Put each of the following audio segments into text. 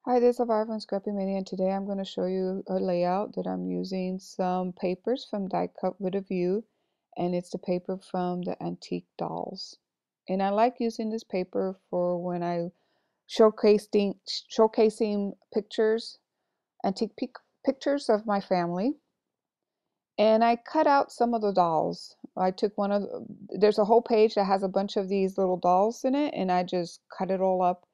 Hi, this is Elvira from Scrappy Mania, and today I'm going to show you a layout that I'm using some papers from Die Cut with a View, and it's the paper from the Antique Dolls. And I like using this paper for when I showcasing pictures, pictures of my family. And I cut out some of the dolls. I took there's a whole page that has a bunch of these little dolls in it, and I just cut it all up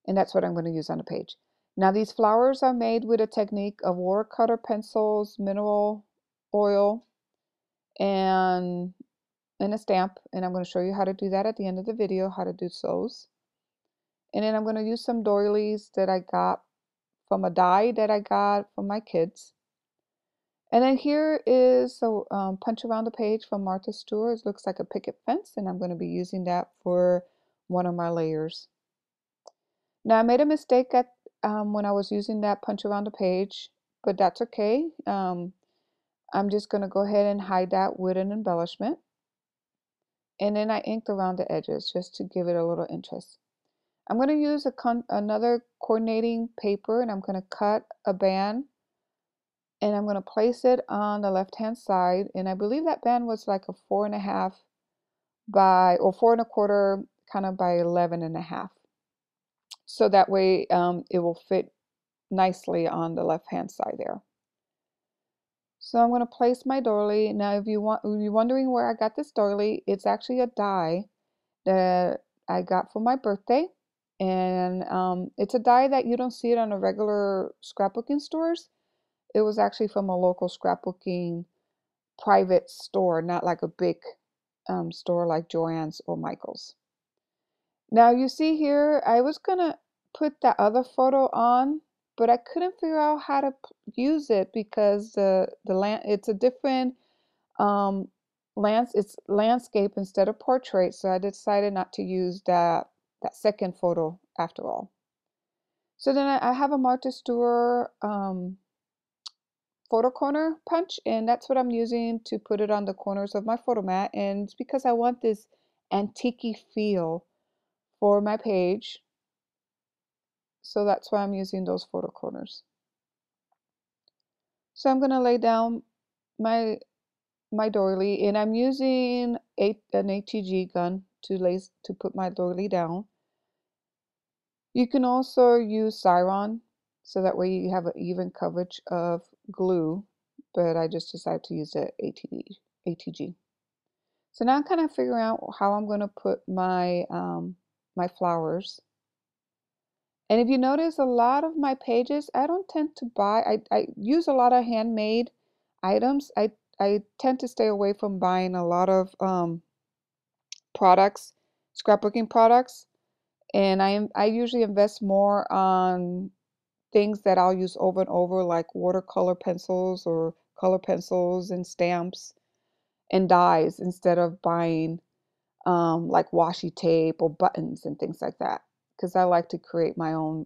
and that's what I'm going to use on the page. Now these flowers are made with a technique of watercolor pencils, mineral oil, and a stamp. And I'm going to show you how to do that at the end of the video, how to do those. And then I'm going to use some doilies that I got from a die that I got from my kids. And then here is a punch around the page from Martha Stewart. It looks like a picket fence, and I'm going to be using that for one of my layers. Now I made a mistake when I was using that punch around the page, but that's okay. I'm just going to go ahead and hide that with an embellishment. And then I inked around the edges just to give it a little interest. I'm going to use another coordinating paper, and I'm going to cut a band, and I'm going to place it on the left hand side. And I believe that band was like a 4.5 by, or 4 1/4 kind of by 11.5. So that way it will fit nicely on the left hand side there. So I'm going to place my doily. Now if you're wondering where I got this doily, it's actually a die that I got for my birthday. And it's a die that you don't see it on a regular scrapbooking stores. It was actually from a local scrapbooking private store, not like a big store like Joann's or Michael's. Now you see here, I was gonna put that other photo on, but I couldn't figure out how to use it because it's a different um, it's landscape instead of portrait, so I decided not to use that second photo after all. So then I have a Martha Stewart photo corner punch, and that's what I'm using to put it on the corners of my photo mat, and it's because I want this antique feel for my page. So that's why I'm using those photo corners. So I'm going to lay down my doily, and I'm using an ATG gun to put my doily down. You can also use Siron, so that way you have an even coverage of glue, but I just decided to use the ATG. So now I'm kind of figuring out how I'm going to put my flowers. And if you notice, a lot of my pages, I don't tend to buy, I use a lot of handmade items. I tend to stay away from buying a lot of products, scrapbooking products. And I usually invest more on things that I'll use over and over, like watercolor pencils or color pencils and stamps and dies, instead of buying like washi tape or buttons and things like that, because I like to create my own,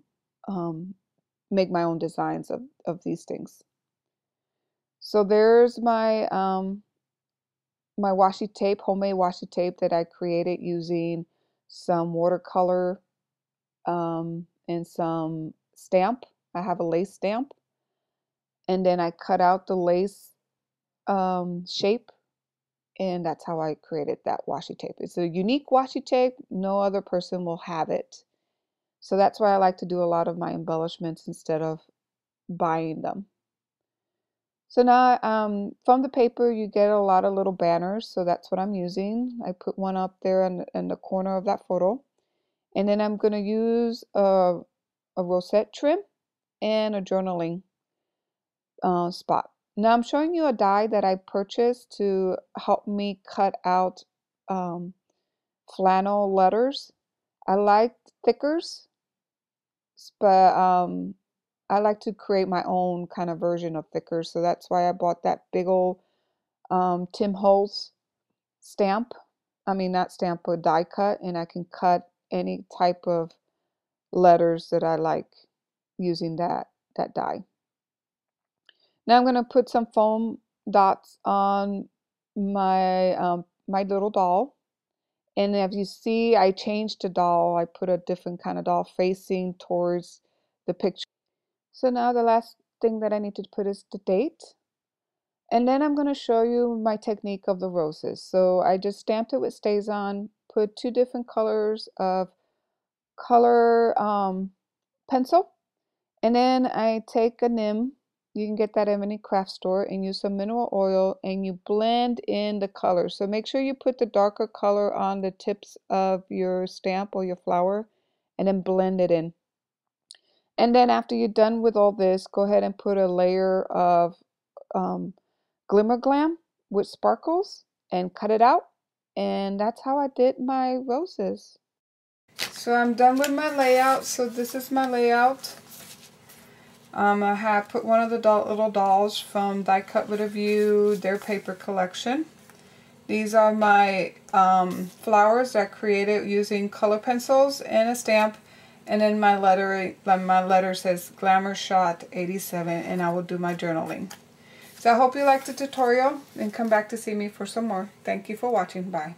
make my own designs of these things. So there's my washi tape, homemade washi tape that I created using some watercolor and some stamp. I have a lace stamp, and then I cut out the lace shape, and that's how I created that washi tape. It's a unique washi tape. No other person will have it. So that's why I like to do a lot of my embellishments instead of buying them. So now from the paper you get a lot of little banners, so that's what I'm using. I put one up there in the corner of that photo. And then I'm going to use a rosette trim and a journaling spot. Now I'm showing you a die that I purchased to help me cut out um, flannel letters. I like thickers, but I like to create my own kind of version of thickers, so that's why I bought that big old Tim Holtz stamp. I mean, not stamp, but die cut, and I can cut any type of letters that I like using that die. Now I'm going to put some foam dots on my little doll, And as you see, I changed the doll. I put a different kind of doll facing towards the picture. So now the last thing that I need to put is the date. And then I'm going to show you my technique of the roses. So I just stamped it with StazOn, put two different colors of color pencil, and then I take a nim. You can get that at any craft store, and use some mineral oil, and you blend in the colors. So make sure you put the darker color on the tips of your stamp or your flower, and then blend it in. And then after you're done with all this, go ahead and put a layer of Glimmer Glam with sparkles and cut it out. And that's how I did my roses. So I'm done with my layout. So this is my layout. I have put one of the little dolls from Die Cut with a View, their paper collection. These are my flowers that I created using color pencils and a stamp. And then my letter says Glamour Shot 87, and I will do my journaling. So I hope you liked the tutorial and come back to see me for some more. Thank you for watching. Bye.